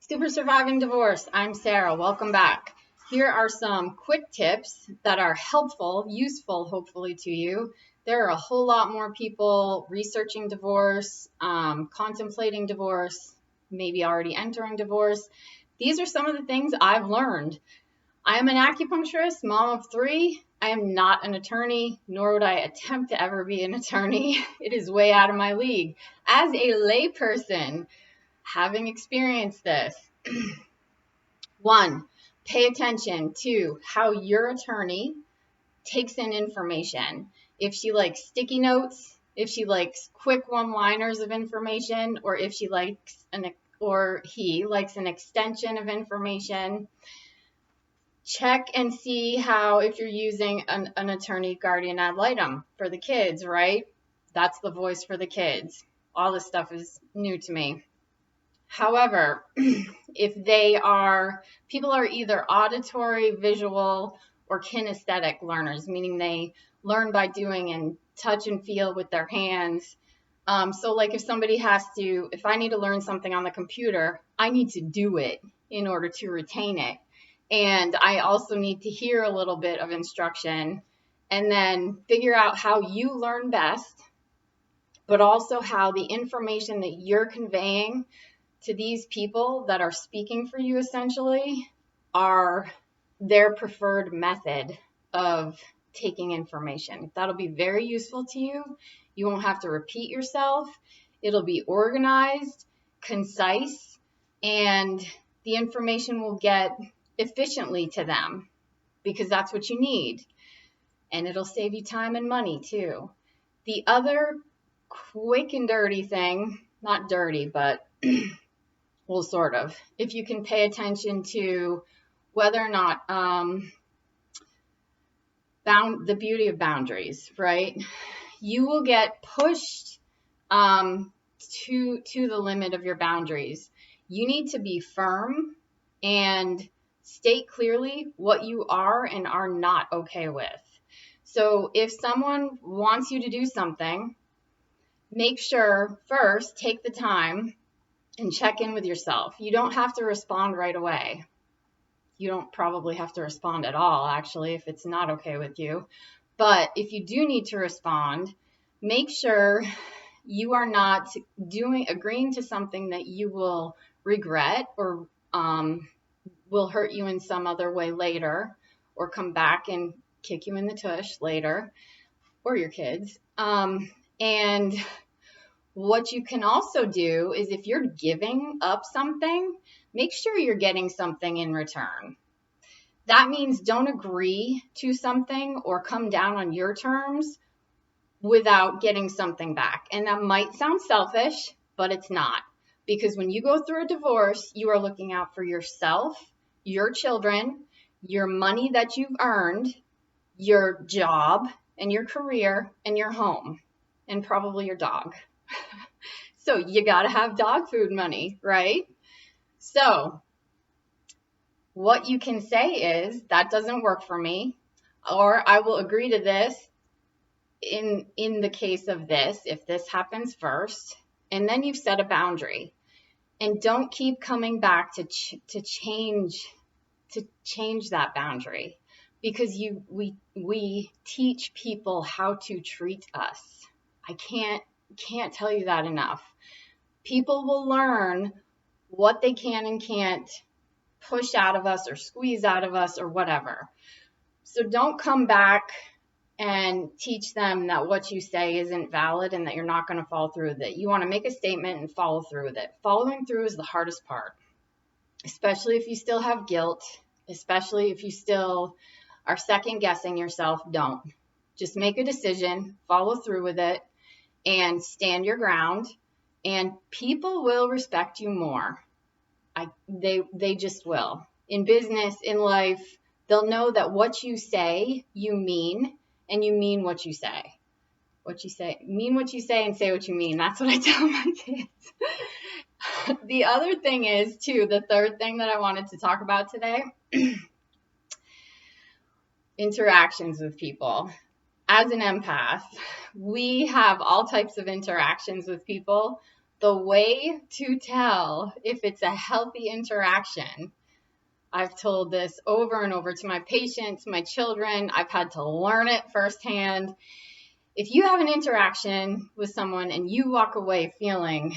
Super Surviving Divorce. I'm Sarah. Welcome back. Here are some quick tips that are helpful, useful, hopefully, to you. There are a whole lot more people researching divorce, contemplating divorce, maybe already entering divorce. These are some of the things I've learned. I am an acupuncturist, mom of 3. I am not an attorney, nor would I attempt to ever be an attorney. It is way out of my league. As a layperson, having experienced this, 1, pay attention to how your attorney takes in information. If she likes sticky notes, if she likes quick one-liners of information, or if she likes he likes an extension of information. Check and see how, if you're using an attorney guardian ad litem for the kids, right? That's the voice for the kids. All this stuff is new to me. However, if people are either auditory, visual, or kinesthetic learners, meaning they learn by doing and touch and feel with their hands. So like if I need to learn something on the computer, I need to do it in order to retain it. And I also need to hear a little bit of instruction and then figure out how you learn best, but also how the information that you're conveying to these people that are speaking for you essentially are their preferred method of taking information. That'll be very useful to you. You won't have to repeat yourself. It'll be organized, concise, and the information will get efficiently to them because that's what you need. And it'll save you time and money too. The other quick and dirty thing, not dirty, but well, sort of, if you can pay attention to whether or not the beauty of boundaries, right? You will get pushed to the limit of your boundaries. You need to be firm and state clearly what you are and are not okay with. So if someone wants you to do something, make sure first, take the time and check in with yourself. You don't have to respond right away. You don't probably have to respond at all, actually, if it's not okay with you. But if you do need to respond, make sure you are not agreeing to something that you will regret or will hurt you in some other way later, or come back and kick you in the tush later, or your kids. And what you can also do is, if you're giving up something, make sure you're getting something in return. That means don't agree to something or come down on your terms without getting something back. And that might sound selfish, but it's not. Because when you go through a divorce, you are looking out for yourself, your children, your money that you've earned, your job and your career, and your home, and probably your dog. So you got to have dog food money, right? So what you can say is, that doesn't work for me, or I will agree to this in the case of this, if this happens first, and then you've set a boundary. And don't keep coming back to change that boundary, because we teach people how to treat us. I can't tell you that enough. People will learn what they can and can't push out of us or squeeze out of us or whatever. So don't come back and teach them that what you say isn't valid and that you're not going to follow through with it. You want to make a statement and follow through with it. Following through is the hardest part, especially if you still have guilt, especially if you still are second guessing yourself. Don't. Just make a decision, follow through with it, and stand your ground, and people will respect you more. They just will. In business, in life, they'll know that what you say, you mean, and you mean what you say. Mean what you say and say what you mean. That's what I tell my kids. The other thing is, too, the third thing that I wanted to talk about today, interactions with people. As an empath, we have all types of interactions with people. the way to tell if it's a healthy interaction, I've told this over and over to my patients, my children. I've had to learn it firsthand. If you have an interaction with someone and you walk away feeling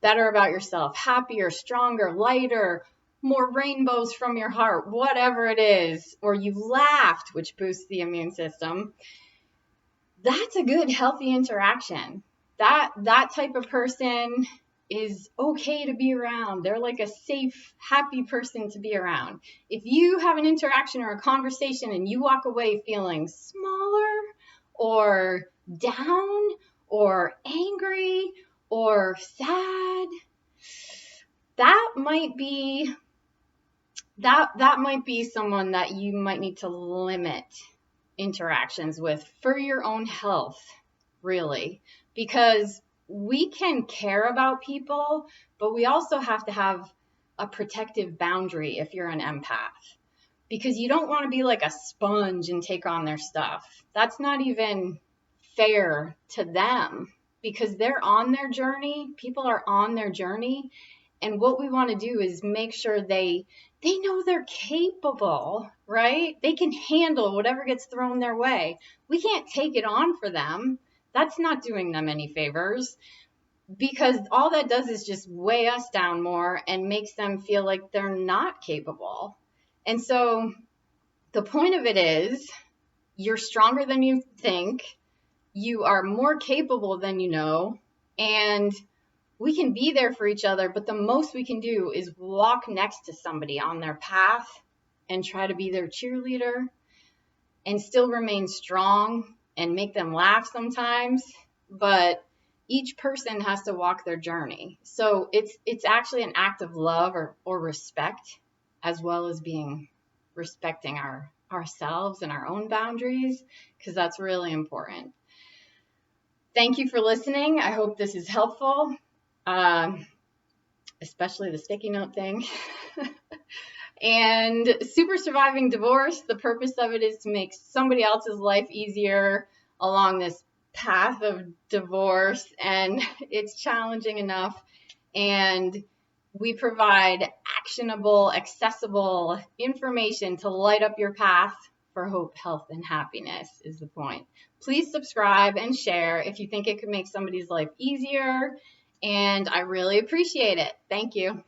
better about yourself, happier, stronger, lighter, more rainbows from your heart, whatever it is, or you laughed, which boosts the immune system, that's a good, healthy interaction. That type of person is okay to be around. They're like a safe, happy person to be around. If you have an interaction or a conversation and you walk away feeling smaller or down or angry or sad, that might be someone that you might need to limit interactions with for your own health, really, because we can care about people, but we also have to have a protective boundary if you're an empath, because you don't want to be like a sponge and take on their stuff. That's not even fair to them, because they're on their journey. People are on their journey, and what we want to do is make sure they know they're capable, right? They can handle whatever gets thrown their way. We can't take it on for them. That's not doing them any favors, because all that does is just weigh us down more and makes them feel like they're not capable. And so the point of it is, you're stronger than you think. You are more capable than you know, and we can be there for each other, but the most we can do is walk next to somebody on their path and try to be their cheerleader and still remain strong and make them laugh sometimes. But each person has to walk their journey. So it's actually an act of love or respect, as well as respecting ourselves and our own boundaries, because that's really important. Thank you for listening. I hope this is helpful. Especially the sticky note thing. And Super Surviving Divorce, the purpose of it is to make somebody else's life easier along this path of divorce, and it's challenging enough. And we provide actionable, accessible information to light up your path for hope, health, and happiness is the point. Please subscribe and share if you think it could make somebody's life easier, and I really appreciate it. Thank you.